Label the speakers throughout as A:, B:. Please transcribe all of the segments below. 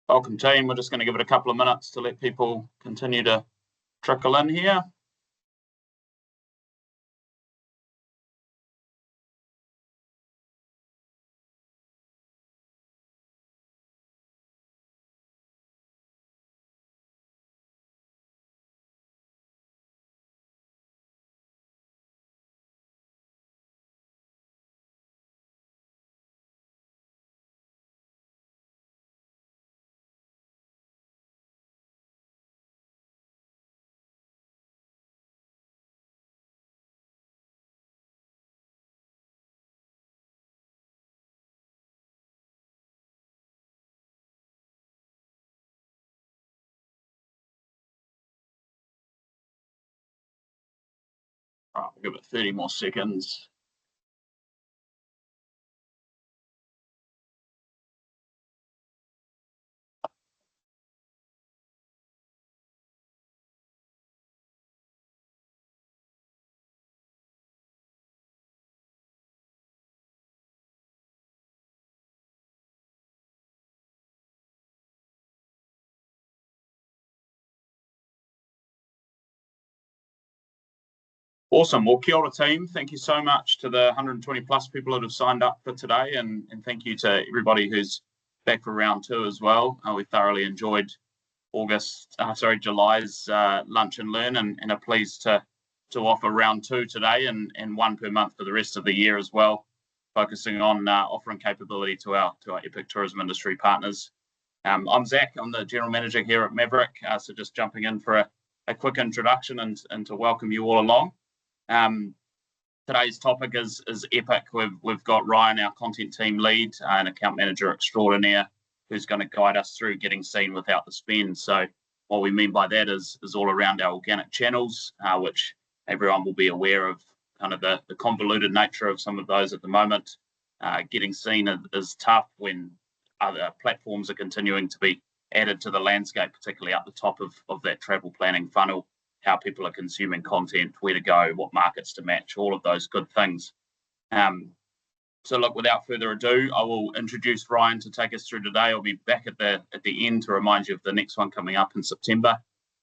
A: Welcome team, we're just going to give it a couple of minutes to let people continue to trickle in here. All right, we'll give it 30 more seconds. Awesome. Well, kia ora team. Thank you so much to the 120 plus people that have signed up for today, and thank you to everybody who's back for round 2 as well. We thoroughly enjoyed July's lunch and learn, and are pleased to offer round 2 today and 1 per month for the rest of the year as well, focusing on offering capability to our Epic tourism industry partners. I'm Zach. I'm the general manager here at Maverick. So just jumping in for a quick introduction and to welcome you all along. Today's topic is Epic. We've got Ryan, our content team lead, and account manager extraordinaire, who's going to guide us through getting seen without the spend. So what we mean by that is all around our organic channels, which everyone will be aware of, kind of the convoluted nature of some of those at the moment. Getting seen is tough when other platforms are continuing to be added to the landscape, particularly at the top of that travel planning funnel, how people are consuming content, where to go, what markets to match, all of those good things. So look, without further ado, I will introduce Ryan to take us through today. I'll be back at the end to remind you of the next one coming up in September.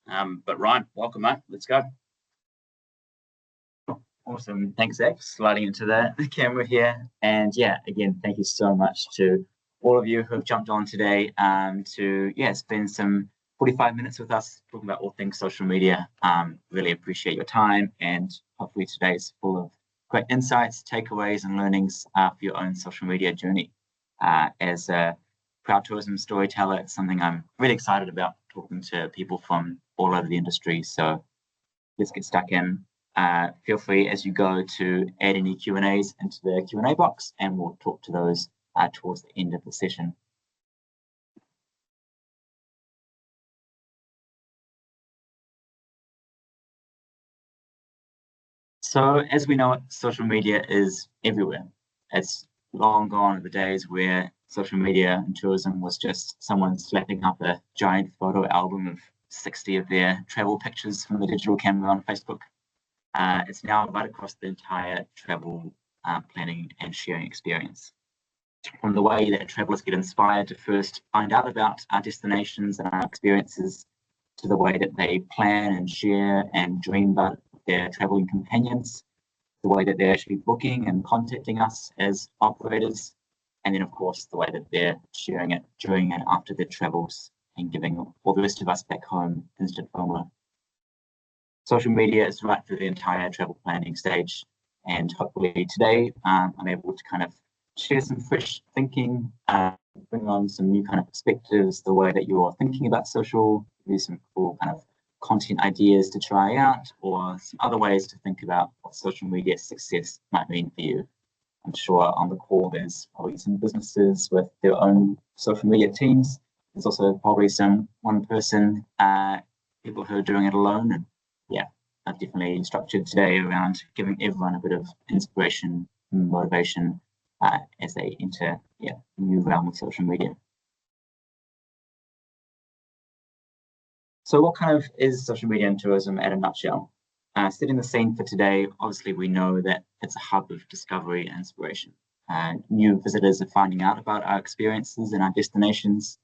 A: But Ryan, welcome, mate. Let's go.
B: Awesome. Thanks, Zach, sliding into the camera here. And yeah, again, thank you so much to all of you who have jumped on today to spend some 45 minutes with us talking about all things social media. Really appreciate your time, and hopefully today is full of great insights, takeaways, and learnings for your own social media journey. As a proud tourism storyteller, it's something I'm really excited about, talking to people from all over the industry. So let's get stuck in. Feel free as you go to add any Q&As into the Q&A box, and we'll talk to those towards the end of the session. So as we know, social media is everywhere. It's long gone are the days where social media and tourism was just someone slapping up a giant photo album of 60 of their travel pictures from the digital camera on Facebook. It's now right across the entire travel planning and sharing experience. From the way that travelers get inspired to first find out about our destinations and our experiences, to the way that they plan and share and dream about their traveling companions, the way that they're actually booking and contacting us as operators, and then of course the way that they're sharing it during and after their travels and giving all the rest of us back home instant FOMO. Social media is right through the entire travel planning stage, and hopefully today I'm able to kind of share some fresh thinking, bring on some new kind of perspectives, the way that you're thinking about social, maybe some cool kind of content ideas to try out, or some other ways to think about what social media success might mean for you. I'm sure on the call there's probably some businesses with their own social media teams. There's also probably some one-person people who are doing it alone. And yeah, I've definitely structured today around giving everyone a bit of inspiration and motivation as they enter a new realm of social media. So what kind of is social media and tourism at a nutshell? Setting the scene for today, obviously we know that it's a hub of discovery and inspiration. New visitors are finding out about our experiences and our destinations.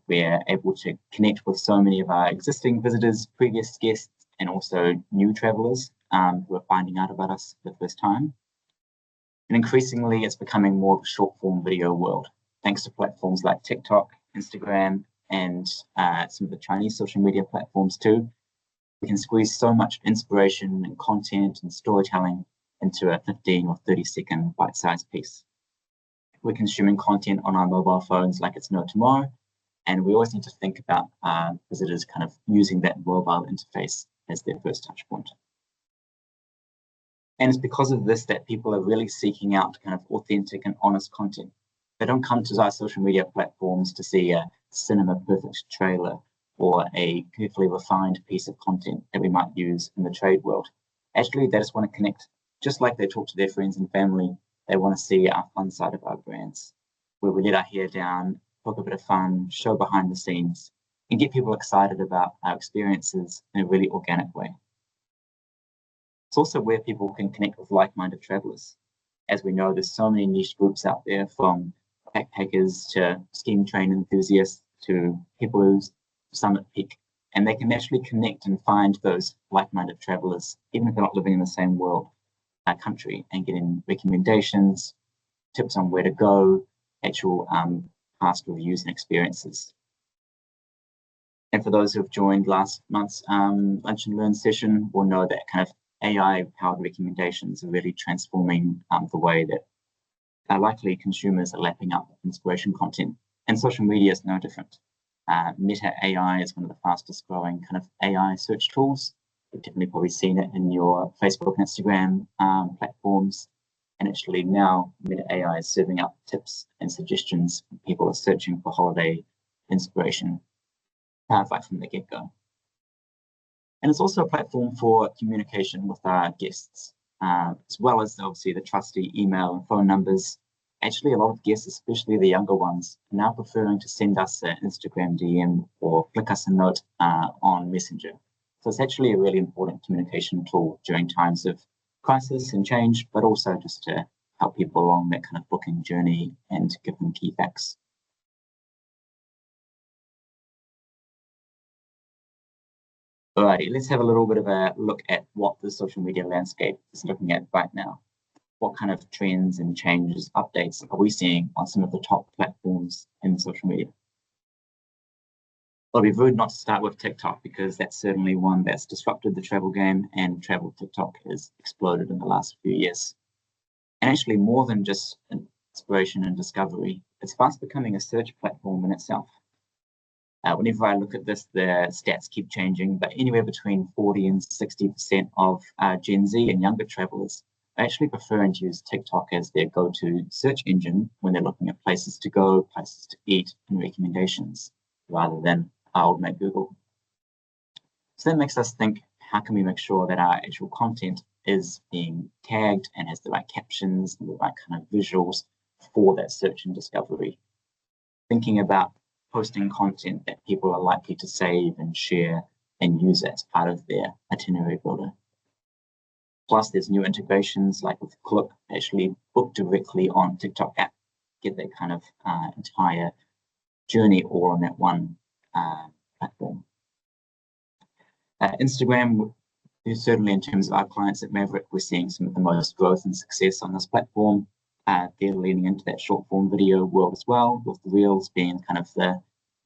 B: We're able to connect with so many of our existing visitors, previous guests, and also new travelers who are finding out about us for the first time. And increasingly, it's becoming more of a short form video world, thanks to platforms like TikTok, Instagram, and some of the Chinese social media platforms too. We can squeeze so much inspiration and content and storytelling into a 15 or 30-second bite-sized piece. We're consuming content on our mobile phones like it's no tomorrow, and we always need to think about visitors kind of using that mobile interface as their first touch point. And it's because of this that people are really seeking out kind of authentic and honest content. They don't come to our social media platforms to see a cinema perfect trailer or a carefully refined piece of content that we might use in the trade world. Actually, they just want to connect. Just like they talk to their friends and family, they want to see our fun side of our brands, where we let our hair down, poke a bit of fun, show behind the scenes, and get people excited about our experiences in a really organic way. It's also where people can connect with like-minded travelers. As we know, there's so many niche groups out there, from backpackers to scheme train enthusiasts to people who summit peak, and they can actually connect and find those like-minded travelers, even if they're not living in the same world, country, and getting recommendations, tips on where to go, actual past reviews and experiences. And for those who have joined last month's Lunch and Learn session will know that kind of AI-powered recommendations are really transforming the way that likely consumers are lapping up inspiration content. And social media is no different. Meta AI is one of the fastest growing kind of AI search tools. You've definitely probably seen it in your Facebook and Instagram platforms. And actually now Meta AI is serving up tips and suggestions when people are searching for holiday inspiration right from the get-go. And it's also a platform for communication with our guests, as well as obviously the trusty email and phone numbers. Actually, a lot of guests, especially the younger ones, are now preferring to send us an Instagram DM or flick us a note on Messenger. So it's actually a really important communication tool during times of crisis and change, but also just to help people along that kind of booking journey and give them key facts. Alrighty, let's have a little bit of a look at what the social media landscape is looking at right now. What kind of trends and changes, updates are we seeing on some of the top platforms in social media? Well, it'd be rude not to start with TikTok, because that's certainly one that's disrupted the travel game, and travel TikTok has exploded in the last few years. And actually, more than just inspiration and discovery, it's fast becoming a search platform in itself. Whenever I look at this, the stats keep changing, but anywhere between 40 and 60% of Gen Z and younger travelers are actually preferring to use TikTok as their go-to search engine when they're looking at places to go, places to eat, and recommendations, rather than our old mate Google. So that makes us think, how can we make sure that our actual content is being tagged and has the right captions and the right kind of visuals for that search and discovery? Thinking about posting content that people are likely to save and share and use as part of their itinerary builder. Plus, there's new integrations like with Klook, actually book directly on TikTok app, get that kind of entire journey all on that one platform. Instagram, certainly in terms of our clients at Maverick, we're seeing some of the most growth and success on this platform. They're leaning into that short form video world as well, with the Reels being kind of the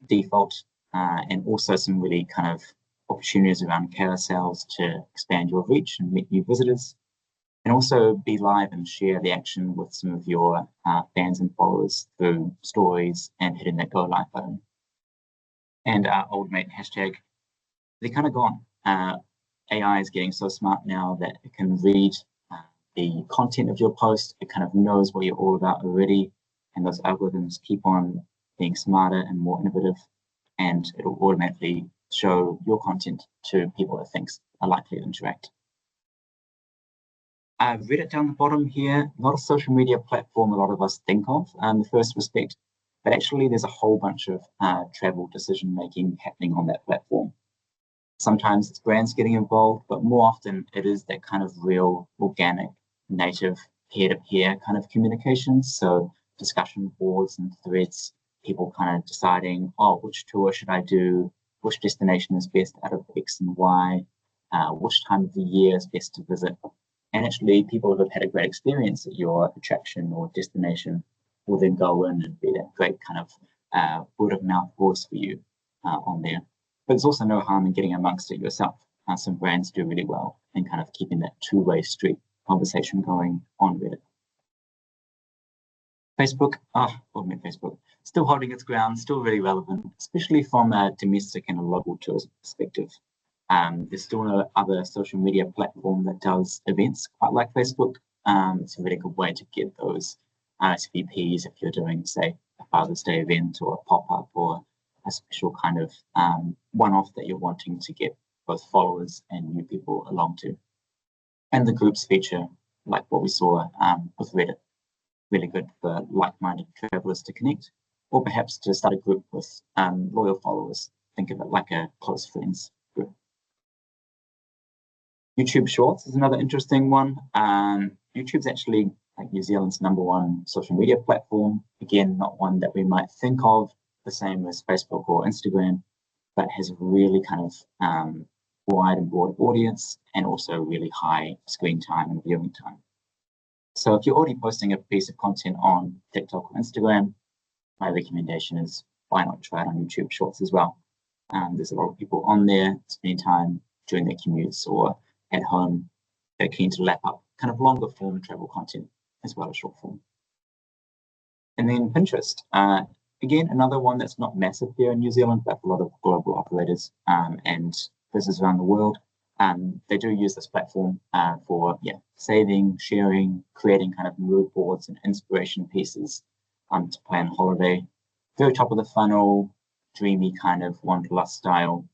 B: default, and also some really kind of opportunities around carousels to expand your reach and meet new visitors, and also be live and share the action with some of your fans and followers through stories and hitting that go live button. And our old mate hashtag, they're kind of gone. AI is getting so smart now that it can read the content of your post. It kind of knows what you're all about already, and those algorithms keep on being smarter and more innovative, and it'll automatically show your content to people it thinks are likely to interact. Reddit down the bottom here, not a social media platform a lot of us think of in the first respect, but actually there's a whole bunch of travel decision making happening on that platform. Sometimes it's brands getting involved, but more often it is that kind of real, organic, native, peer-to-peer kind of communications. So discussion boards and threads people kind of deciding, oh, which tour should I do? Which destination is best out of X and Y? Which time of the year is best to visit? And actually, people that have had a great experience at your attraction or destination will then go in and be that great kind of word of mouth voice for you on there. But there's also no harm in getting amongst it yourself. Some brands do really well and kind of keeping that two-way street conversation going on Reddit. Facebook, Facebook, still holding its ground, still really relevant, especially from a domestic and a local tourism perspective. There's still no other social media platform that does events quite like Facebook. It's a really good way to get those RSVPs if you're doing, say, a Father's Day event or a pop-up or a special kind of one-off that you're wanting to get both followers and new people along to. And the groups feature, like what we saw with Reddit, really good for like-minded travelers to connect, or perhaps to start a group with loyal followers. Think of it like a close friends group. YouTube Shorts is another interesting one. YouTube's actually like New Zealand's #1 social media platform. Again, not one that we might think of the same as Facebook or Instagram, but has a really kind of wide and broad audience and also really high screen time and viewing time. So if you're already posting a piece of content on TikTok or Instagram, my recommendation is why not try it on YouTube Shorts as well. There's a lot of people on there spending time during their commutes or at home. They're keen to lap up kind of longer form travel content as well as short form. And then Pinterest, again, another one that's not massive here in New Zealand, but a lot of global operators and businesses around the world. They do use this platform for saving, sharing, creating kind of mood boards and inspiration pieces to plan a holiday. Very top of the funnel, dreamy kind of wanderlust style,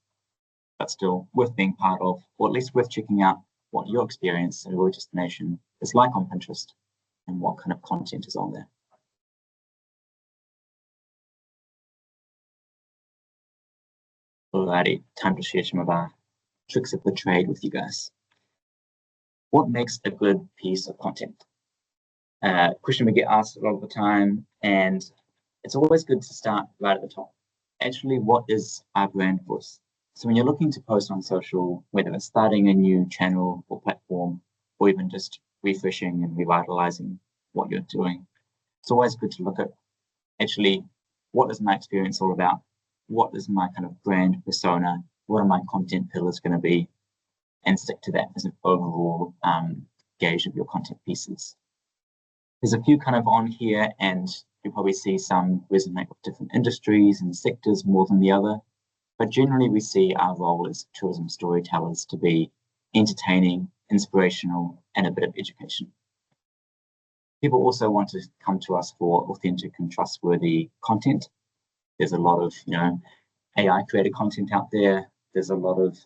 B: but still worth being part of, or at least worth checking out what your experience at your destination is like on Pinterest and what kind of content is on there. Alrighty, time to share some of our tricks of the trade with you guys. What makes a good piece of content? Question we get asked a lot of the time, and it's always good to start right at the top. Actually, what is our brand voice? So when you're looking to post on social, whether it's starting a new channel or platform, or even just refreshing and revitalizing what you're doing, it's always good to look at actually, what is my experience all about? What is my kind of brand persona? What are my content pillars going to be? And stick to that as an overall gauge of your content pieces. There's a few kind of on here, and you'll probably see some resonate with different industries and sectors more than the other. But generally, we see our role as tourism storytellers to be entertaining, inspirational, and a bit of education. People also want to come to us for authentic and trustworthy content. There's a lot of, AI created content out there. There's a lot of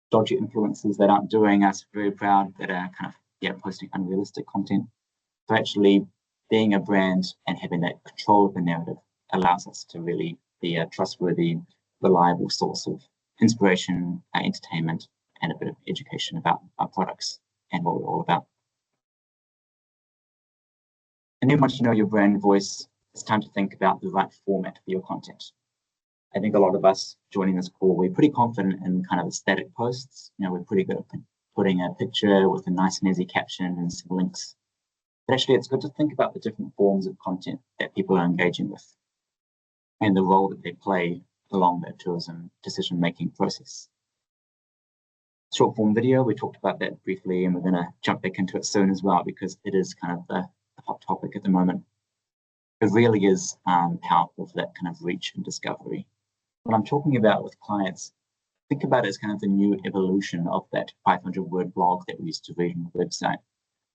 B: dodgy influencers that aren't doing us very proud, that are kind of posting unrealistic content. So actually, being a brand and having that control of the narrative allows us to really be a trustworthy, reliable source of inspiration, entertainment, and a bit of education about our products and what we're all about. And then once you know your brand voice, it's time to think about the right format for your content. I think a lot of us joining this call, we're pretty confident in kind of the static posts. We're pretty good at putting a picture with a nice and easy caption and some links. But actually, it's good to think about the different forms of content that people are engaging with and the role that they play along that tourism decision-making process. Short form video, we talked about that briefly, and we're going to jump back into it soon as well, because it is kind of the hot topic at the moment. It really is powerful for that kind of reach and discovery. What I'm talking about with clients, think about it as kind of the new evolution of that 500-word blog that we used to read on the website.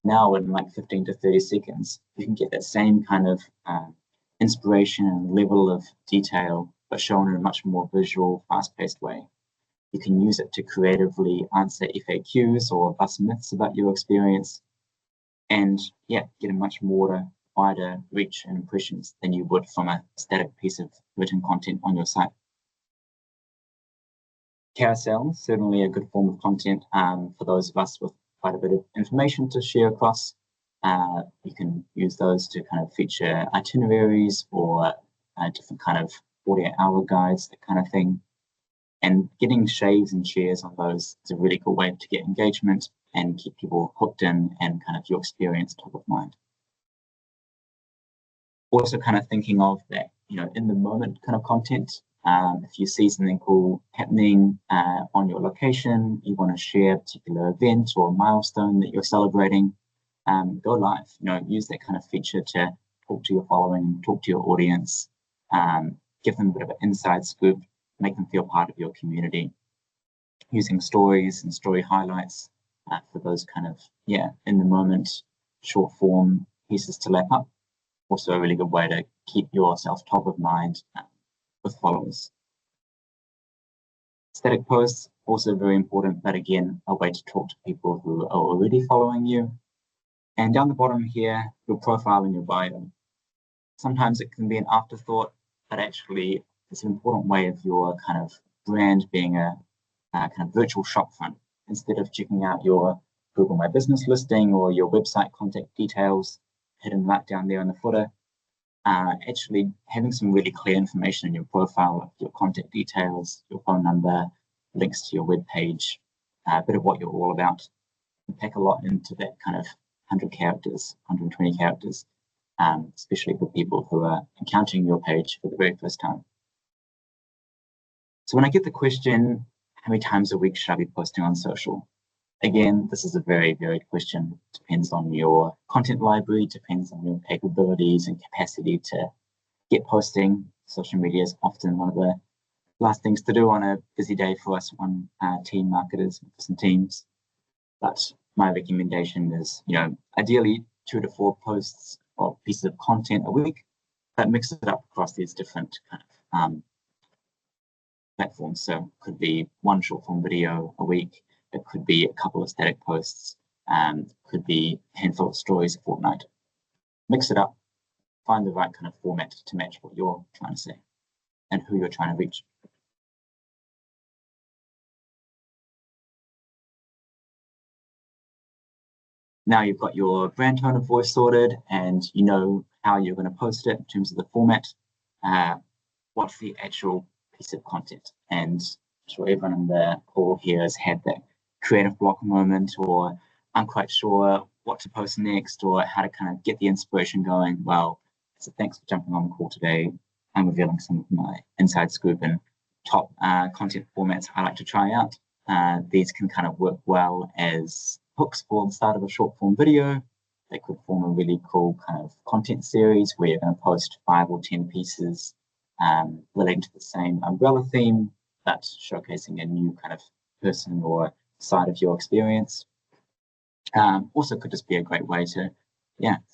B: Now in like 15 to 30 seconds, you can get that same kind of inspiration and level of detail, but shown in a much more visual, fast-paced way. You can use it to creatively answer FAQs or bust myths about your experience, and get a much more wider reach and impressions than you would from a static piece of written content on your site. Carousel, certainly a good form of content for those of us with quite a bit of information to share across. You can use those to kind of feature itineraries or different kind of 48-hour guides, that kind of thing. And getting shaves and shares on those is a really good way to get engagement and keep people hooked in and kind of your experience top of mind. Also kind of thinking of that, in the moment kind of content. If you see something cool happening on your location, you want to share a particular event or milestone that you're celebrating, go live. Use that kind of feature to talk to your following, talk to your audience, give them a bit of an inside scoop, make them feel part of your community. Using stories and story highlights for those kind of, in the moment, short form pieces to lap up. Also a really good way to keep yourself top of mind with followers. Static posts, also very important, but again, a way to talk to people who are already following you. And down the bottom here, your profile and your bio. Sometimes it can be an afterthought, but actually it's an important way of your kind of brand being a kind of virtual shopfront. Instead of checking out your Google My Business listing or your website contact details hidden right down there in the footer, actually having some really clear information in your profile, like your contact details, your phone number, links to your web page, a bit of what you're all about, and pack a lot into that kind of 100 characters, 120 characters, especially for people who are encountering your page for the very first time. So when I get the question, how many times a week should I be posting on social? Again, this is a very varied question. Depends on your content library, depends on your capabilities and capacity to get posting. Social media is often one of the last things to do on a busy day for us team marketers and teams. But my recommendation is, ideally 2 to 4 posts or pieces of content a week, but mix it up across these different kind of platforms. So it could be 1 short form video a week. It could be a couple of static posts, could be a handful of stories a fortnight. Mix it up, find the right kind of format to match what you're trying to say and who you're trying to reach. Now you've got your brand tone of voice sorted and you know how you're going to post it in terms of the format. What's the actual piece of content? And I'm sure everyone on the call here has had that creative block moment, or I'm quite sure what to post next or how to kind of get the inspiration going. Well, so thanks for jumping on the call today. I'm revealing some of my inside scoop and top content formats I like to try out. These can kind of work well as hooks for the start of a short form video. They could form a really cool kind of content series where you're going to post 5 or 10 pieces relating to the same umbrella theme, but showcasing a new kind of person or side of your experience. Also could just be a great way to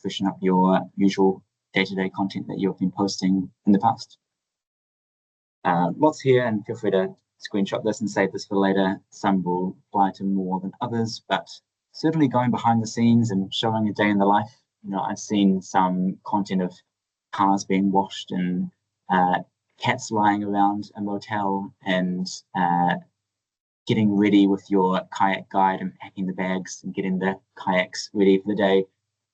B: freshen up your usual day-to-day content that you've been posting in the past. Lots here, and feel free to screenshot this and save this for later. Some will apply to more than others, but certainly going behind the scenes and showing a day in the life. I've seen some content of cars being washed and cats lying around a motel and getting ready with your kayak guide and packing the bags and getting the kayaks ready for the day.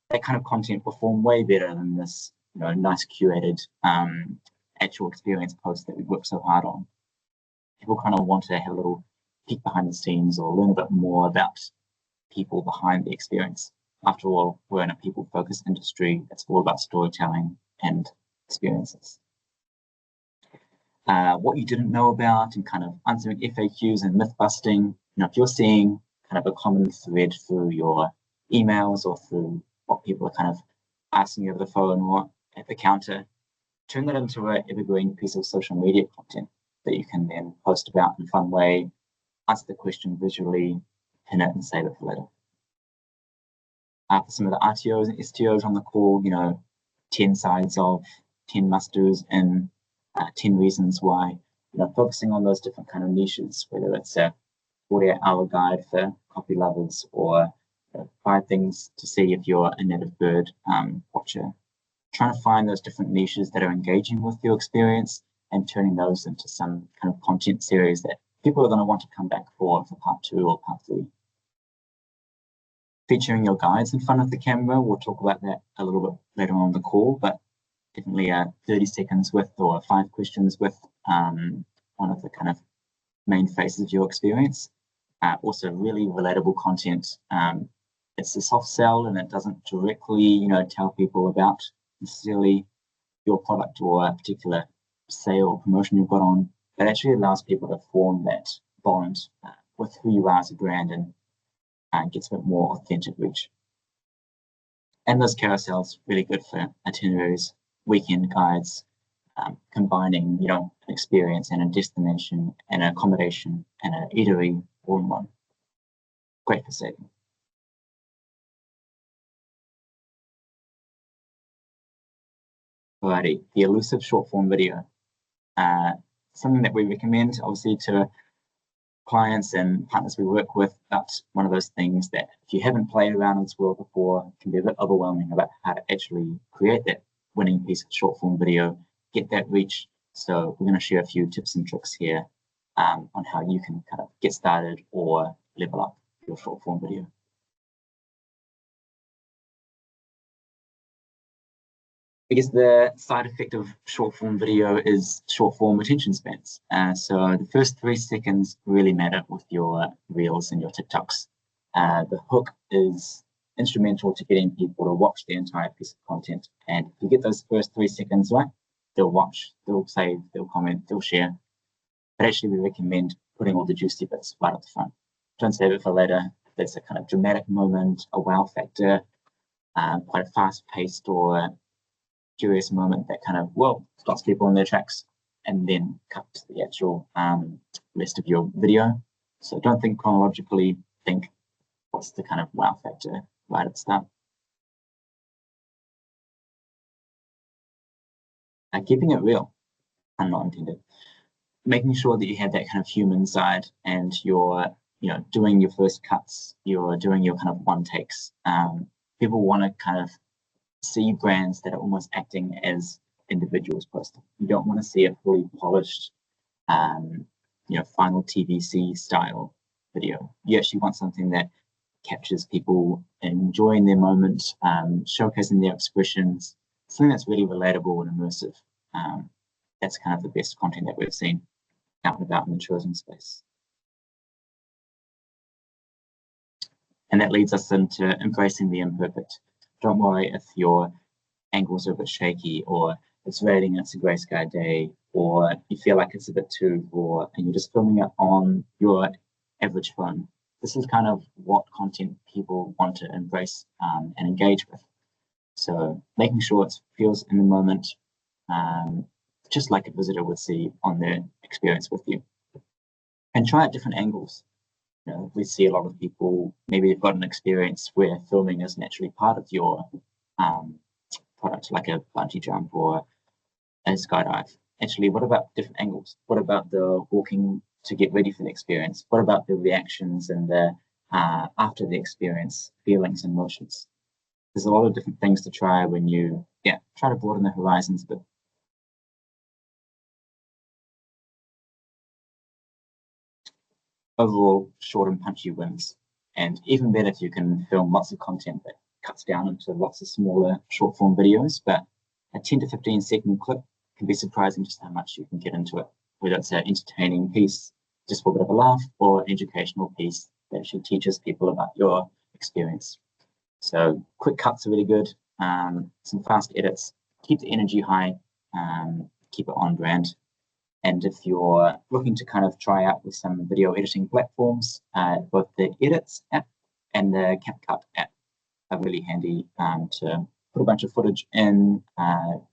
B: That kind of content perform way better than this, nice curated actual experience post that we worked so hard on. People kind of want to have a little peek behind the scenes or learn a bit more about people behind the experience. After all, we're in a people-focused industry. It's all about storytelling and experiences. What you didn't know about and kind of answering FAQs and myth busting. If you're seeing kind of a common thread through your emails or through what people are kind of asking you over the phone or at the counter, turn that into an evergreen piece of social media content that you can then post about in a fun way, answer the question visually, pin it and save it for later. For some of the RTOs and STOs on the call, 10 sides of 10 must-dos and 10 reasons why, focusing on those different kind of niches, whether it's a 48-hour guide for coffee lovers or 5 things to see if you're a native bird watcher. Trying to find those different niches that are engaging with your experience and turning those into some kind of content series that people are going to want to come back for part 2 or part 3. Featuring your guides in front of the camera, we'll talk about that a little bit later on in the call, but definitely 30 seconds with or 5 questions with one of the kind of main faces of your experience. Also really relatable content. It's a soft sell and it doesn't directly, tell people about necessarily your product or a particular sale or promotion you've got on. It actually allows people to form that bond with who you are as a brand and gets a bit more authentic reach. And those carousels really good for itineraries, weekend guides, combining, an experience and a destination and an accommodation and an eatery all in one. Great for saving. Alrighty, the elusive short form video. Something that we recommend, obviously, to clients and partners we work with, but one of those things that if you haven't played around in this world before, it can be a bit overwhelming about how to actually create that winning piece of short form video, get that reach. So we're going to share a few tips and tricks here on how you can kind of get started or level up your short form video. I guess the side effect of short form video is short form attention spans. So the first 3 seconds really matter with your reels and your TikToks. The hook is instrumental to getting people to watch the entire piece of content. And if you get those first 3 seconds right, they'll watch, they'll save, they'll comment, they'll share. But actually we recommend putting all the juicy bits right up the front. Don't save it for later. If there's a kind of dramatic moment, a wow factor, quite a fast paced or curious moment that kind of, stops people on their tracks, and then cut to the actual rest of your video. So don't think chronologically, think what's the kind of wow factor right at the start. Keeping it real, and not intended. Making sure that you have that kind of human side and you're, doing your first cuts, you're doing your kind of one takes. People want to kind of see brands that are almost acting as individuals posting. You don't want to see a fully polished, final TVC style video. You actually want something that captures people enjoying their moment, showcasing their expressions, something that's really relatable and immersive. That's kind of the best content that we've seen out and about in the tourism space. And that leads us into embracing the imperfect. Don't worry if your angles are a bit shaky or it's raining and it's a grey sky day, or you feel like it's a bit too raw and you're just filming it on your average phone. This is kind of what content people want to embrace and engage with. So making sure it feels in the moment, just like a visitor would see on their experience with you. And try at different angles. We see a lot of people, maybe they've got an experience where filming is naturally part of your product, like a bungee jump or a skydive. Actually, what about different angles? What about the walking to get ready for the experience? What about the reactions and the after the experience, feelings and emotions? There's a lot of different things to try when you, try to broaden the horizons a bit. Overall, short and punchy wins. And even better if you can film lots of content that cuts down into lots of smaller short form videos, but a 10 to 15 second clip can be surprising just how much you can get into it, whether it's an entertaining piece just for a bit of a laugh or an educational piece that actually teaches people about your experience. So quick cuts are really good, some fast edits, keep the energy high, keep it on brand. And if you're looking to kind of try out with some video editing platforms, both the Edits app and the CapCut app are really handy to put a bunch of footage in,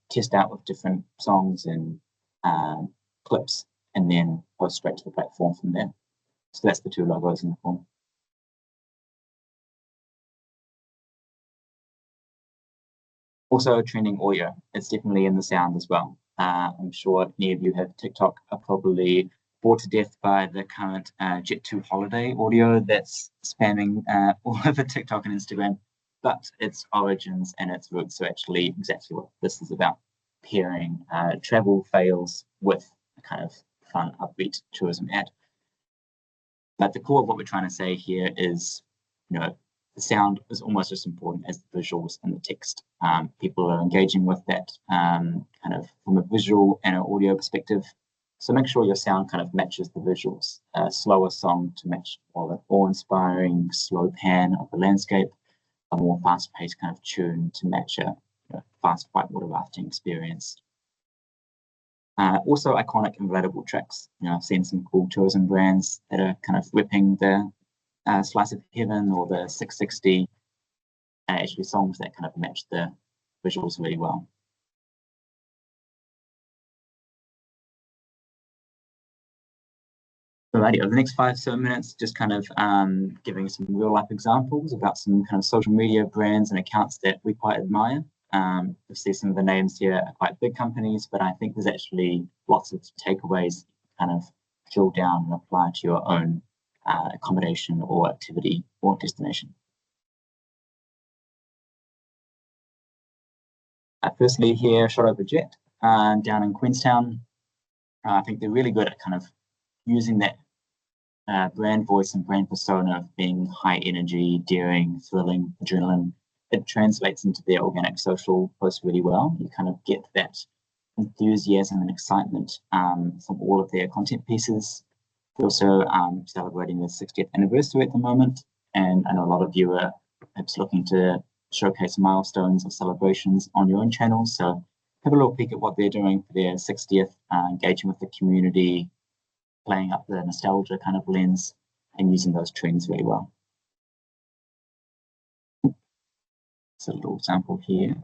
B: test out with different songs and clips, and then post straight to the platform from there. So that's the two logos in the form. Also, trending audio, it's definitely in the sound as well. I'm sure many of you have TikTok are probably bored to death by the current Jet2 holiday audio that's spamming all over TikTok and Instagram, but its origins and its roots are actually exactly what this is about, pairing travel fails with a kind of fun, upbeat tourism ad. But the core of what we're trying to say here is, the sound is almost as important as the visuals and the text. People are engaging with that kind of from a visual and an audio perspective. So make sure your sound kind of matches the visuals. A slower song to match more the awe-inspiring slow pan of the landscape, a more fast-paced kind of tune to match a fast whitewater rafting experience. Also iconic and relatable tracks. I've seen some cool tourism brands that are kind of ripping the Slice of Heaven or the 660, actually songs that kind of match the visuals really well. Alrighty, over the next 5-7 minutes, just kind of giving some real life examples about some kind of social media brands and accounts that we quite admire. You'll see some of the names here are quite big companies, but I think there's actually lots of takeaways kind of drill down and apply to your own accommodation or activity or destination. Firstly here, Shot Over Jet down in Queenstown. I think they're really good at kind of using that brand voice and brand persona of being high energy, daring, thrilling, adrenaline. It translates into their organic social posts really well. You kind of get that enthusiasm and excitement from all of their content pieces. They're also celebrating the 60th anniversary at the moment, and I know a lot of you are perhaps looking to showcase milestones or celebrations on your own channels. So have a little peek at what they're doing for their 60th, engaging with the community, playing up the nostalgia kind of lens, and using those trends really well. So a little example here.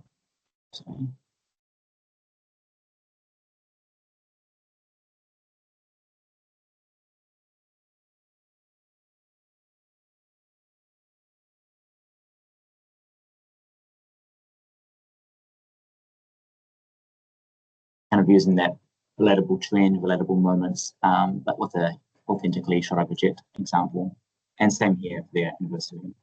B: Sorry. Kind of using that relatable trend, relatable moments, but with a authentically Shot Over Jet example. And same here for their anniversary.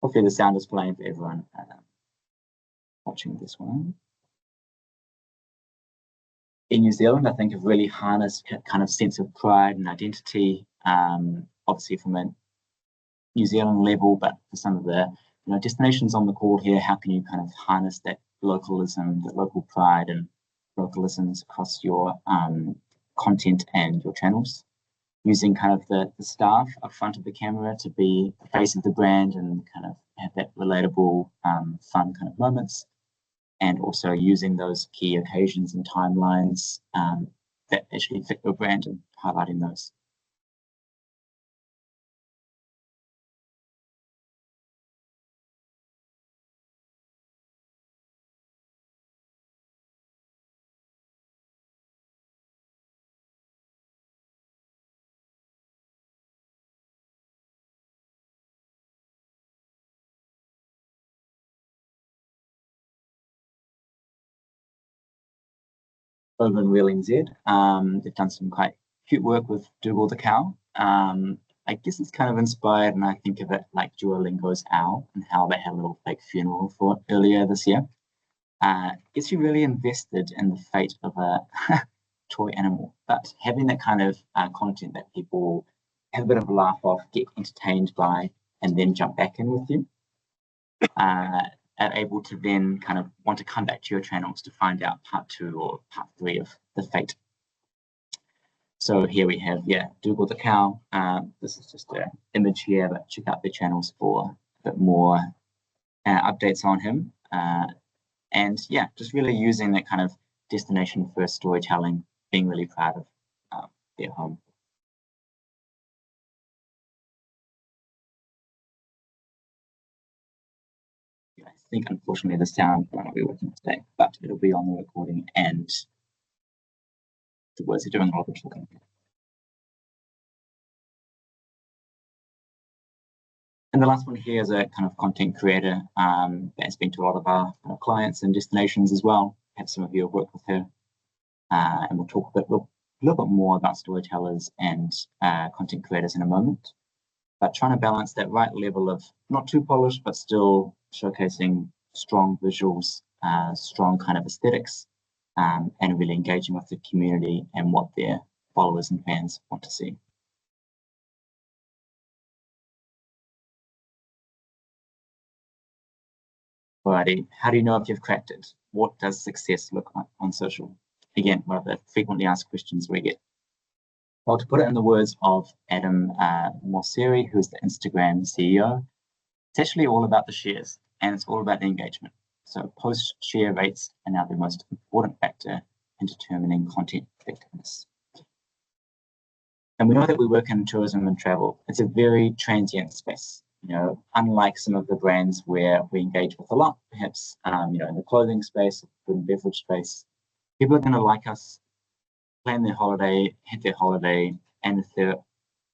B: Hopefully the sound is playing for everyone watching this one. In New Zealand, I think have really harnessed a kind of sense of pride and identity, obviously from a New Zealand level, but for some of the destinations on the call here, how can you kind of harness that localism, that local pride and localisms across your content and your channels? Using kind of the staff up front of the camera to be the face of the brand and kind of have that relatable, fun kind of moments. And also using those key occasions and timelines that actually fit your brand and highlighting those. Over in Wheeling Z, they've done some quite cute work with Dougal the cow. I guess it's kind of inspired, and I think of it like Duolingo's owl and how they had a little fake funeral for it earlier this year. Gets you really invested in the fate of a toy animal, but having that kind of content that people have a bit of a laugh off, get entertained by, and then jump back in with you. Are able to then kind of want to come back to your channels to find out part 2 or part 3 of the fate. So here we have, Dougal the cow. This is just an image here, but check out their channels for a bit more updates on him. And just really using that kind of destination first storytelling, being really proud of their home. I think unfortunately the sound won't be working today, but it'll be on the recording and the words are doing a lot of talking. And the last one here is a kind of content creator that's been to a lot of our clients and destinations as well. Have some of you have worked with her, and we'll talk a little bit more about storytellers and content creators in a moment. but trying to balance that right level of not too polished, but still showcasing strong visuals, strong kind of aesthetics, and really engaging with the community and what their followers and fans want to see. Alrighty, how do you know if you've cracked it? What does success look like on social? Again, one of the frequently asked questions we get. Well, to put it in the words of Adam Mosseri, who's the Instagram CEO, it's actually all about the shares and it's all about the engagement. So post share rates are now the most important factor in determining content effectiveness. And we know that we work in tourism and travel. It's a very transient space. Unlike some of the brands where we engage with a lot, perhaps, in the clothing space, food and beverage space, people are going to like us, plan their holiday, hit their holiday, and if they're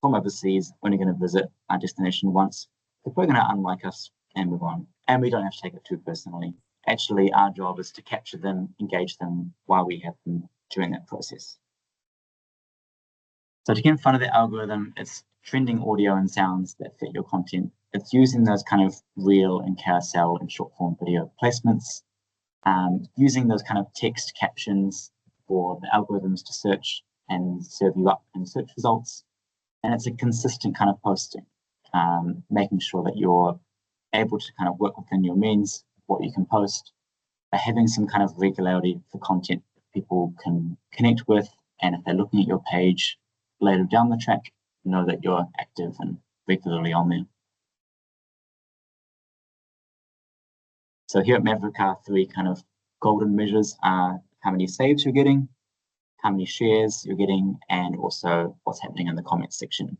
B: from overseas, only going to visit our destination once, they're probably going to unlike us and move on. And we don't have to take it too personally. Actually, our job is to capture them, engage them while we have them during that process. So to get in front of the algorithm, it's trending audio and sounds that fit your content. It's using those kind of reel and carousel and short form video placements, using those kind of text captions for the algorithms to search and serve you up in search results. And it's a consistent kind of posting, making sure that you're able to kind of work within your means, what you can post, by having some kind of regularity for content that people can connect with. And if they're looking at your page later down the track, know that you're active and regularly on there. So here at Maverick, our three kind of golden measures are how many saves you're getting, how many shares you're getting, and also what's happening in the comments section.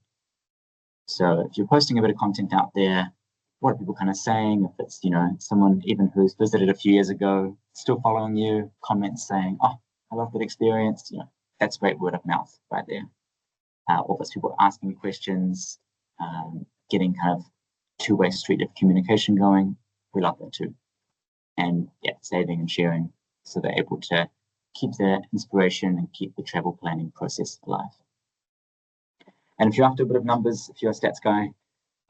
B: So if you're posting a bit of content out there, what are people kind of saying? If it's, someone even who's visited a few years ago, still following you, comments saying, oh, I love that experience, that's great word of mouth right there. All those people asking questions, getting kind of two-way street of communication going, we love that too. And yeah, saving and sharing so they're able to keep their inspiration and keep the travel planning process alive. And if you're after a bit of numbers, if you're a stats guy,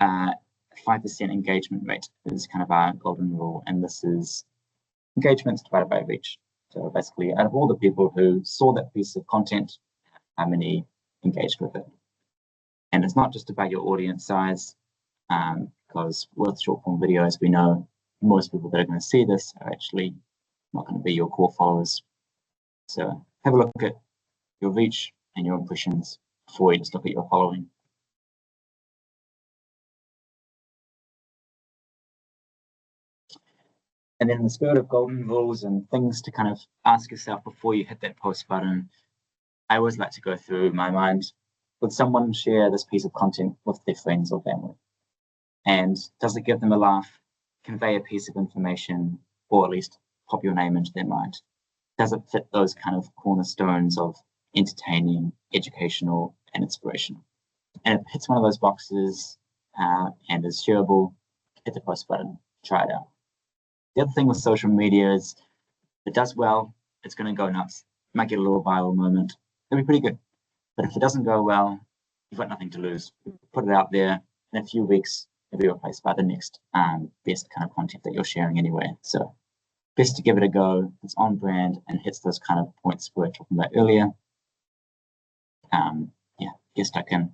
B: 5% engagement rate is kind of our golden rule. And this is engagements divided by reach. So basically, out of all the people who saw that piece of content, how many engaged with it? And it's not just about your audience size, because with short form videos, we know most people that are going to see this are actually not going to be your core followers. So have a look at your reach and your impressions before you just look at your following. And then in the spirit of golden rules and things to kind of ask yourself before you hit that post button, I always like to go through my mind, would someone share this piece of content with their friends or family? And does it give them a laugh, convey a piece of information, or at least pop your name into their mind? Does it fit those kind of cornerstones of entertaining, educational, and inspirational? And if it hits one of those boxes and is shareable, hit the post button, try it out. The other thing with social media is if it does well, it's going to go nuts. You might get a little viral moment. It'll be pretty good. But if it doesn't go well, you've got nothing to lose. Put it out there. In a few weeks, it'll be replaced by the next best kind of content that you're sharing anyway. So best to give it a go. It's on brand and hits those kind of points we were talking about earlier. Yeah, get stuck in.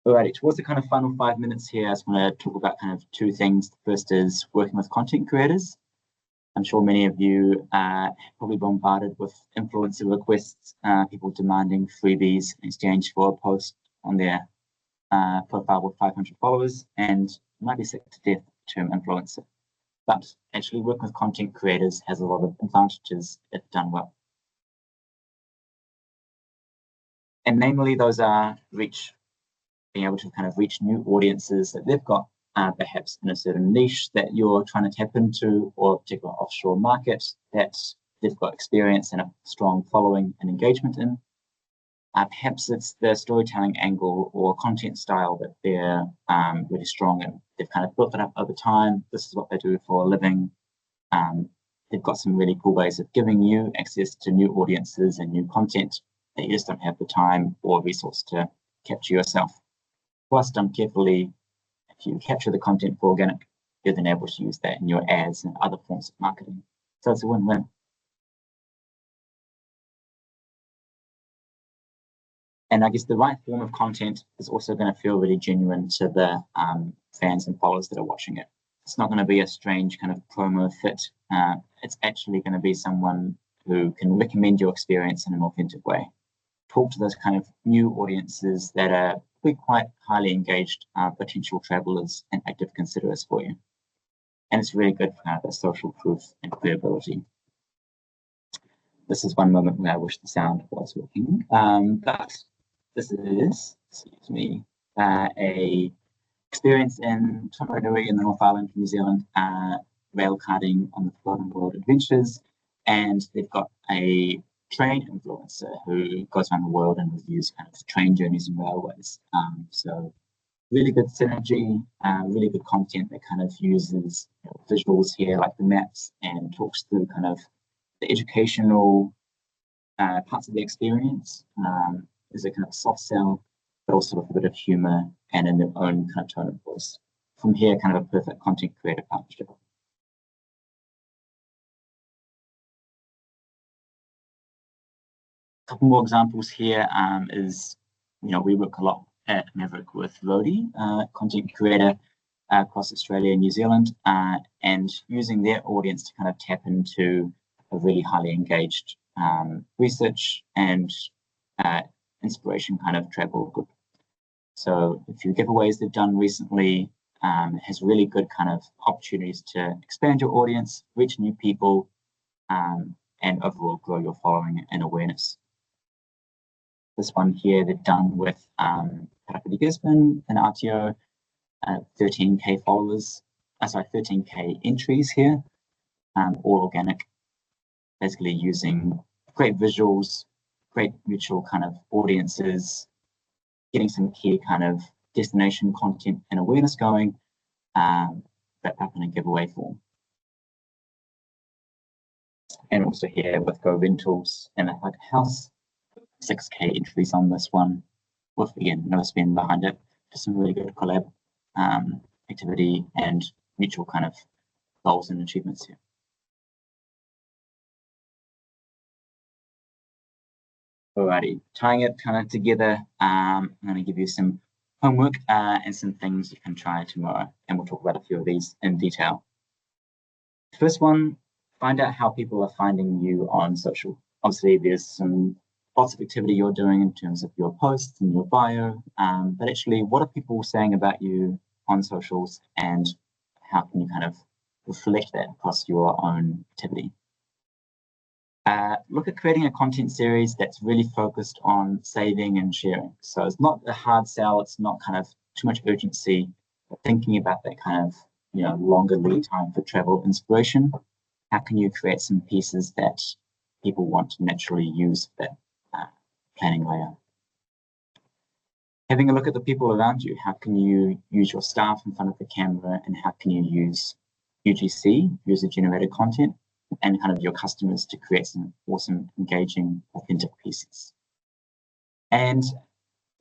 B: Alrighty, towards the kind of final 5 minutes here, I just want to talk about kind of two things. The first is working with content creators. I'm sure many of you are probably bombarded with influencer requests, people demanding freebies in exchange for a post on their profile with 500 followers, and you might be sick to death of the term influencer. But actually working with content creators has a lot of advantages if done well. And namely, those are reach, being able to kind of reach new audiences that they've got perhaps in a certain niche that you're trying to tap into, or a particular offshore market that they've got experience and a strong following and engagement in. Perhaps it's the storytelling angle or content style that they're really strong in. They've kind of built it up over time. This is what they do for a living. They've got some really cool ways of giving you access to new audiences and new content that you just don't have the time or resource to capture yourself. Plus, done carefully, if you capture the content for organic, you're then able to use that in your ads and other forms of marketing. So it's a win-win. And I guess the right form of content is also going to feel really genuine to the fans and followers that are watching it. It's not going to be a strange kind of promo fit. It's actually going to be someone who can recommend your experience in an authentic way. Talk to those kind of new audiences that are quite highly engaged potential travelers and active considerers for you. And it's really good for kind of that social proof and credibility. This is one moment where I wish the sound was working, but this is, excuse me, a experience in Tamarunui in the North Island of New Zealand, rail karting on the Floating World Adventures, and they've got a train influencer who goes around the world and reviews kind of train journeys and railways. So really good synergy, really good content that kind of uses visuals here like the maps and talks through kind of the educational parts of the experience. Is a kind of soft sell, but also with a bit of humor and in their own kind of tone of voice. From here, kind of a perfect content creator partnership. A couple more examples here is, we work a lot at Maverick with Rody, content creator across Australia and New Zealand, and using their audience to kind of tap into a really highly engaged research and inspiration kind of travel group. So a few giveaways they've done recently has really good kind of opportunities to expand your audience, reach new people, and overall grow your following and awareness. This one here they've done with Parapiti Gisborne and RTO, 13K followers, 13K entries here, all organic, basically using great visuals, great mutual kind of audiences, getting some key kind of destination content and awareness going, wrapped up in a giveaway form. And also here with Go Rentals and Athletic House, 6K entries on this one, with again no spend behind it, just some really good collab activity and mutual kind of goals and achievements here. Alrighty, tying it kind of together, I'm going to give you some homework and some things you can try tomorrow, and we'll talk about a few of these in detail. First one, find out how people are finding you on social. Obviously, there's lots of activity you're doing in terms of your posts and your bio, but actually, what are people saying about you on socials, and how can you kind of reflect that across your own activity? Look at creating a content series that's really focused on saving and sharing. So it's not a hard sell, it's not kind of too much urgency, but thinking about that kind of longer lead time for travel inspiration. How can you create some pieces that people want to naturally use for that planning layer? Having a look at the people around you. How can you use your staff in front of the camera, and how can you use UGC, user-generated content, and kind of your customers to create some awesome, engaging, authentic pieces. And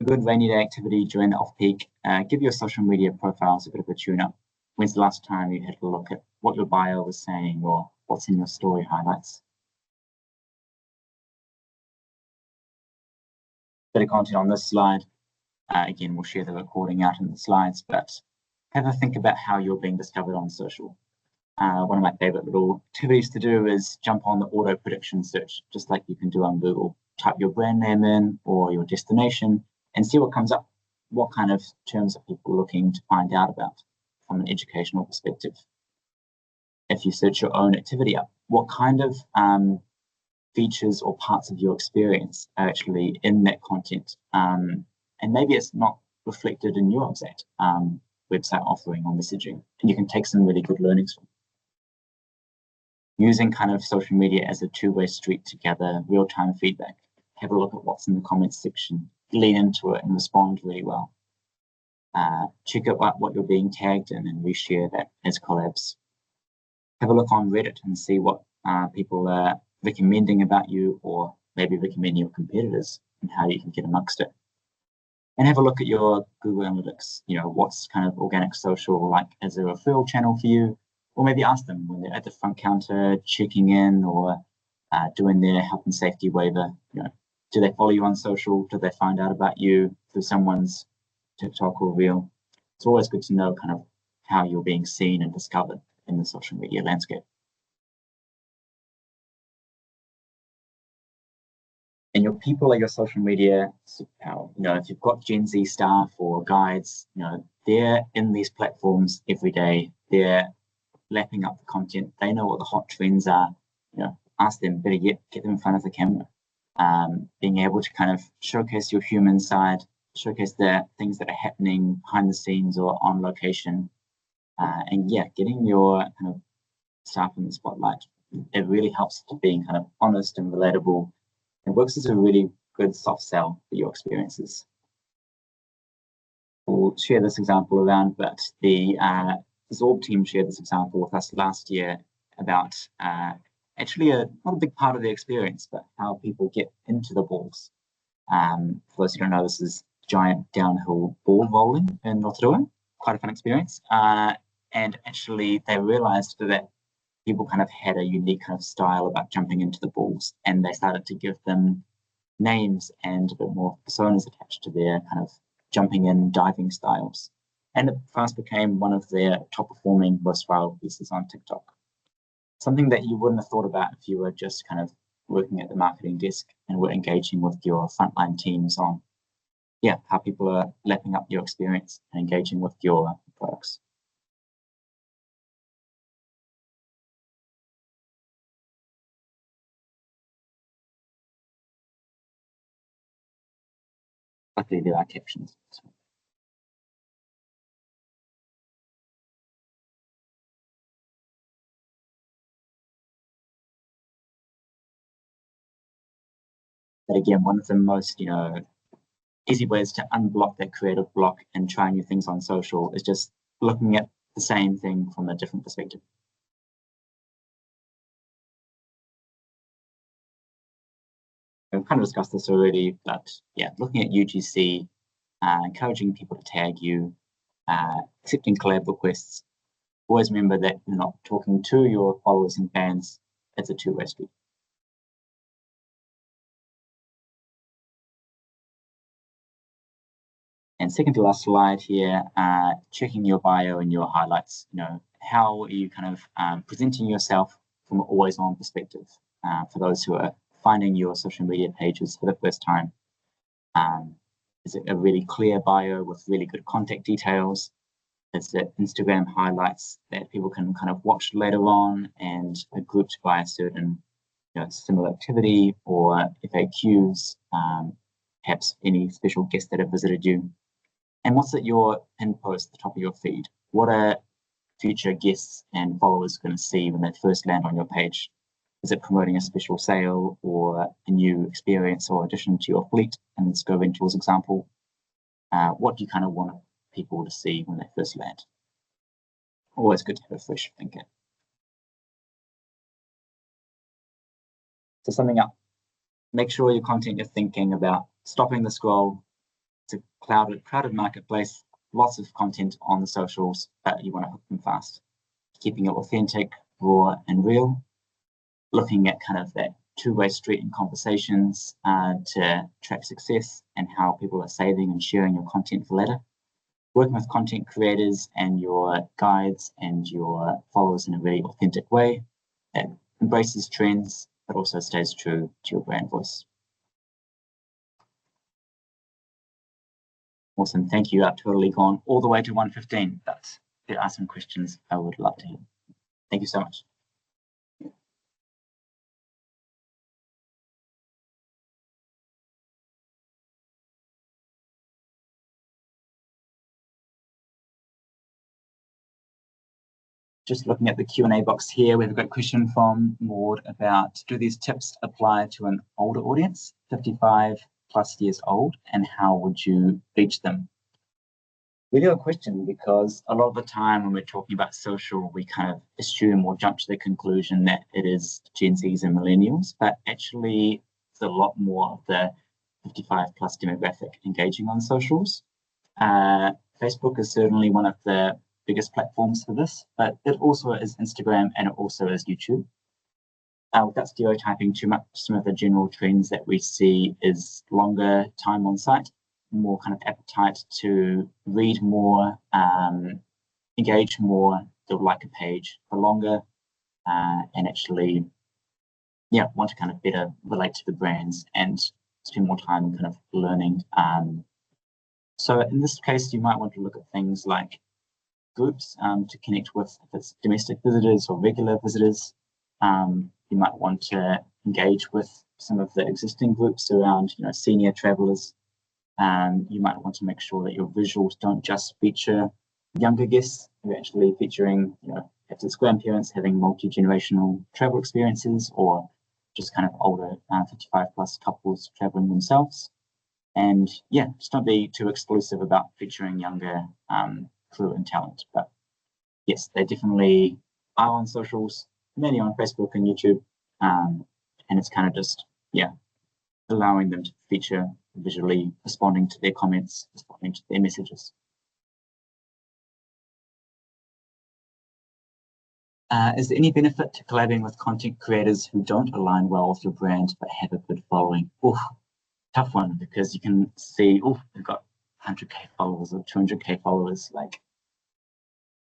B: a good rainy day activity during the off-peak, give your social media profiles a bit of a tune-up. When's the last time you had a look at what your bio was saying or what's in your story highlights? Bit of content on this slide. Again, we'll share the recording out in the slides, but have a think about how you're being discovered on social. One of my favorite little activities to do is jump on the auto prediction search, just like you can do on Google. Type your brand name in or your destination and see what comes up. What kind of terms are people looking to find out about from an educational perspective? If you search your own activity up, what kind of features or parts of your experience are actually in that content? And maybe it's not reflected in your exact website offering or messaging, and you can take some really good learnings from it. Using kind of social media as a two-way street to gather real-time feedback. Have a look at what's in the comments section, lean into it and respond really well. Check out what you're being tagged in and reshare that as collabs. Have a look on Reddit and see what people are recommending about you, or maybe recommending your competitors and how you can get amongst it. And have a look at your Google Analytics, what's kind of organic social like as a referral channel for you, or maybe ask them when they're at the front counter checking in or doing their health and safety waiver, do they follow you on social? Do they find out about you through someone's TikTok or Reel? It's always good to know kind of how you're being seen and discovered in the social media landscape. And your people are your social media superpower. If you've got Gen Z staff or guides, they're in these platforms every day. They're lapping up the content. They know what the hot trends are. Ask them, better yet, get them in front of the camera. Being able to kind of showcase your human side, showcase the things that are happening behind the scenes or on location. And yeah, getting your kind of staff in the spotlight. It really helps to being kind of honest and relatable. It works as a really good soft sell for your experiences. We'll share this example around, but the Zorb team shared this example with us last year about actually not a big part of the experience, but how people get into the balls. For those who don't know, this is giant downhill ball rolling in Rotorua. Quite a fun experience. And actually they realized that people kind of had a unique kind of style about jumping into the balls, and they started to give them names and a bit more personas attached to their kind of jumping in diving styles. And it fast became one of their top performing, most viral pieces on TikTok. Something that you wouldn't have thought about if you were just kind of working at the marketing desk and were engaging with your frontline teams on, how people are lapping up your experience and engaging with your products. Luckily, there are captions. But again, one of the most, easy ways to unblock that creative block and try new things on social is just looking at the same thing from a different perspective. We've kind of discussed this already, but looking at UGC, encouraging people to tag you, accepting collab requests. Always remember that you're not talking to your followers and fans. It's a two-way street. And second to last slide here, checking your bio and your highlights. How are you kind of presenting yourself from an always-on perspective? For those who are finding your social media pages for the first time, is it a really clear bio with really good contact details? Is it Instagram highlights that people can kind of watch later on and are grouped by a certain similar activity or FAQs, perhaps any special guests that have visited you? And what's at your pin post at the top of your feed? What are future guests and followers going to see when they first land on your page? Is it promoting a special sale or a new experience or addition to your fleet? And let's go into this example. What do you kind of want people to see when they first land? Always good to have a fresh thinker. So summing up, make sure your content you're thinking about stopping the scroll. It's a crowded marketplace, lots of content on the socials, but you want to hook them fast. Keeping it authentic, raw, and real. Looking at kind of that two-way street in conversations to track success and how people are saving and sharing your content for later. Working with content creators and your guides and your followers in a really authentic way that embraces trends, but also stays true to your brand voice. Awesome, thank you. I've totally gone all the way to 1:15, but if there are some questions I would love to hear. Thank you so much. Just looking at the Q&A box here, we have a great question from Maud about, do these tips apply to an older audience, 55 plus years old, and how would you reach them? Really good question, because a lot of the time when we're talking about social, we kind of assume or jump to the conclusion that it is Gen Zs and millennials, but actually it's a lot more of the 55 plus demographic engaging on socials. Facebook is certainly one of the biggest platforms for this, but it also is Instagram and it also is YouTube. Without stereotyping too much, some of the general trends that we see is longer time on site, more kind of appetite to read more, engage more, they'll like a page for longer, and actually, yeah, want to kind of better relate to the brands and spend more time kind of learning. So in this case, you might want to look at things like groups to connect with, if it's domestic visitors or regular visitors. You might want to engage with some of the existing groups around, senior travelers. You might want to make sure that your visuals don't just feature younger guests. You're actually featuring, if it's grandparents having multi-generational travel experiences, or just kind of older 55 plus couples traveling themselves. And yeah, just don't be too exclusive about featuring younger crew and talent. But yes, they definitely are on socials, mainly on Facebook and YouTube. And it's kind of just, allowing them to feature visually, responding to their comments, responding to their messages. Is there any benefit to collaborating with content creators who don't align well with your brand but have a good following? Oof, tough one, because you can see, they've got 100k followers or 200k followers. Like,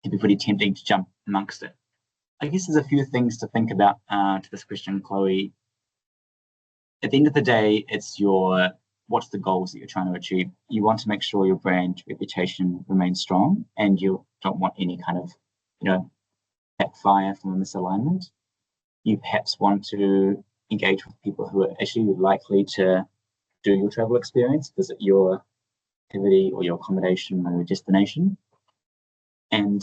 B: it'd be pretty tempting to jump amongst it. I guess there's a few things to think about to this question, Chloe. At the end of the day, it's what's the goals that you're trying to achieve? You want to make sure your brand reputation remains strong, and you don't want any kind of, backfire from a misalignment. You perhaps want to engage with people who are actually likely to do your travel experience, visit your activity or your accommodation or your destination. And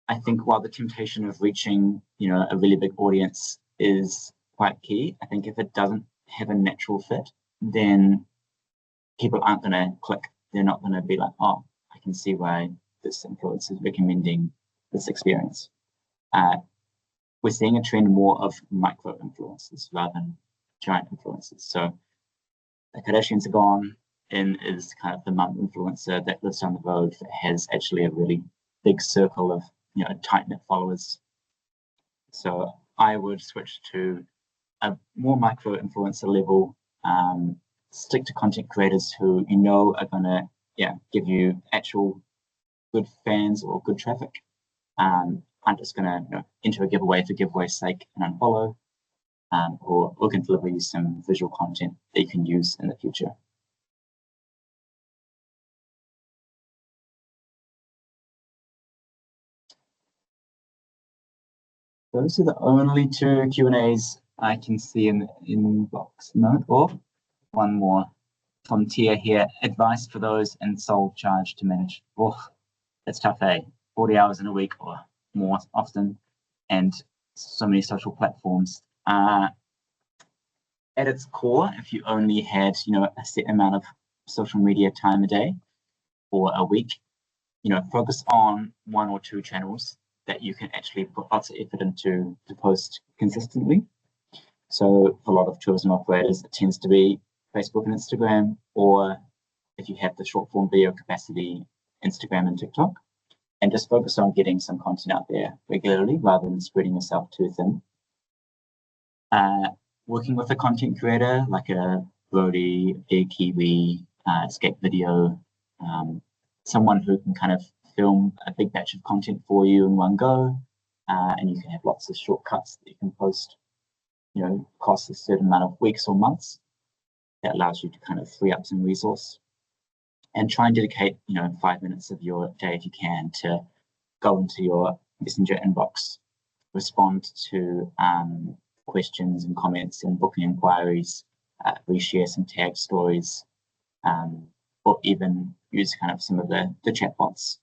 B: I think while the temptation of reaching, a really big audience is quite key, I think if it doesn't have a natural fit, then people aren't going to click. They're not going to be like, oh, I can see why this influencer is recommending this experience. We're seeing a trend more of micro influencers rather than giant influencers. So the Kardashians are gone, and is kind of the mum influencer that lives down the road that has actually a really big circle of tight-knit followers. So I would switch to a more micro influencer level, stick to content creators who are gonna give you actual good fans or good traffic. I'm just gonna enter a giveaway for giveaway's sake and unfollow, or can deliver you some visual content that you can use in the future. Those are the only two Q&As I can see in the inbox. No, or one more from Tia here. Advice for those in sole charge to manage. Oh, that's tough, 40 hours in a week or more often, and so many social platforms. At its core, if you only had, a set amount of social media time a day or a week, focus on one or two channels that you can actually put lots of effort into to post consistently. So for a lot of tourism operators, it tends to be Facebook and Instagram, or if you have the short form video capacity, Instagram and TikTok, and just focus on getting some content out there regularly rather than spreading yourself too thin. Working with a content creator like a Brody, Airkiwi, Escape Video, someone who can kind of film a big batch of content for you in one go, and you can have lots of shortcuts that you can post, cost a certain amount of weeks or months. That allows you to kind of free up some resource, and try and dedicate, 5 minutes of your day if you can to go into your Messenger inbox, respond to questions and comments and booking inquiries, reshare some tag stories, or even use kind of some of the chatbots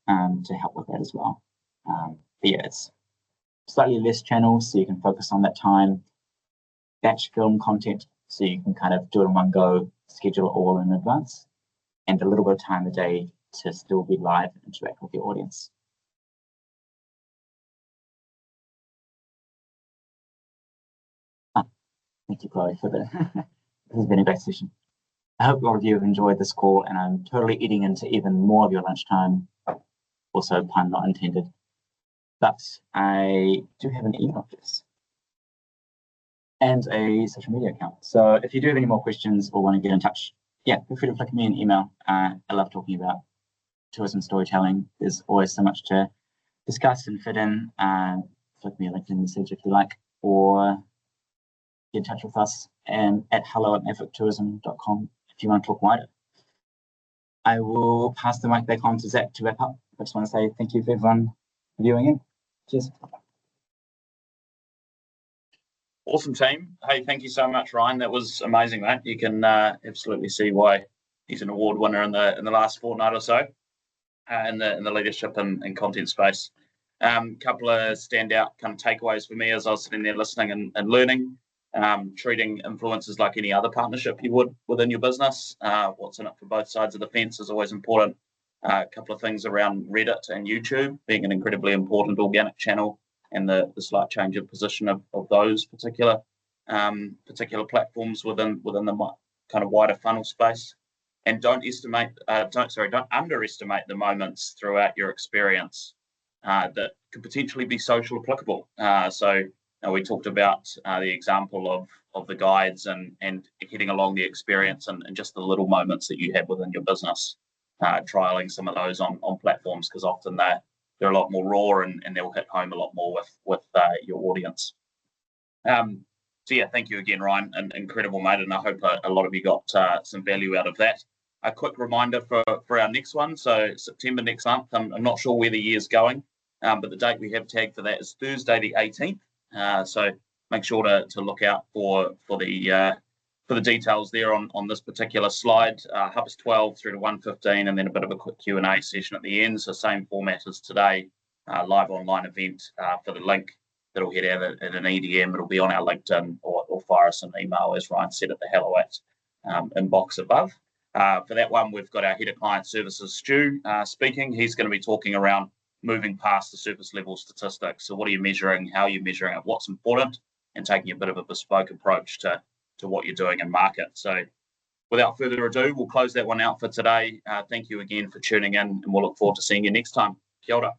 B: to help with that as well. But yeah, it's slightly less channels, so you can focus on that time. Batch film content, so you can kind of do it in one go, schedule it all in advance, and a little bit of time a day to still be live and interact with your audience. Thank you, Chloe, for this has been a great session. I hope a lot of you have enjoyed this call, and I'm totally eating into even more of your lunchtime. Also, pun not intended. But I do have an email address and a social media account. So if you do have any more questions or want to get in touch, yeah, feel free to flick me an email. I love talking about tourism storytelling. There's always so much to discuss and fit in. Flick me a LinkedIn message if you like, or get in touch with us and at hello@mavericktourism.com if you want to talk wider. I will pass the mic back on to Zach to wrap up. I just want to say thank you for everyone viewing in. Cheers.
A: Awesome, team. Hey, thank you so much, Ryan. That was amazing, mate. You can absolutely see why he's an award winner in the last fortnight or so in the leadership and content space. Couple of standout kind of takeaways for me as I was sitting there listening and learning. Treating influencers like any other partnership you would within your business. What's in it for both sides of the fence is always important. A couple of things around Reddit and YouTube being an incredibly important organic channel, and the slight change of position of those particular platforms within the kind of wider funnel space. And don't underestimate the moments throughout your experience that could potentially be social applicable. So we talked about the example of the guides and heading along the experience and just the little moments that you have within your business, trialing some of those on platforms, because often they're a lot more raw and they'll hit home a lot more with your audience. So yeah, thank you again, Ryan, an incredible mate, and I hope a lot of you got some value out of that. A quick reminder for our next one, so September next month. I'm not sure where the year's going, but the date we have tagged for that is Thursday the 18th. So make sure to look out for the details there on this particular slide. Hub's 12 through to 1:15, and then a bit of a quick Q&A session at the end. So same format as today, live online event for the link that'll head out at an EDM. It'll be on our LinkedIn or fire us an email, as Ryan said, at the hello at inbox above. For that one, we've got our Head of Client Services, Stu, speaking. He's going to be talking around moving past the surface level statistics. So what are you measuring? How are you measuring it? What's important? And taking a bit of a bespoke approach to what you're doing in market. So without further ado, we'll close that one out for today. Thank you again for tuning in, and we'll look forward to seeing you next time. Kia ora.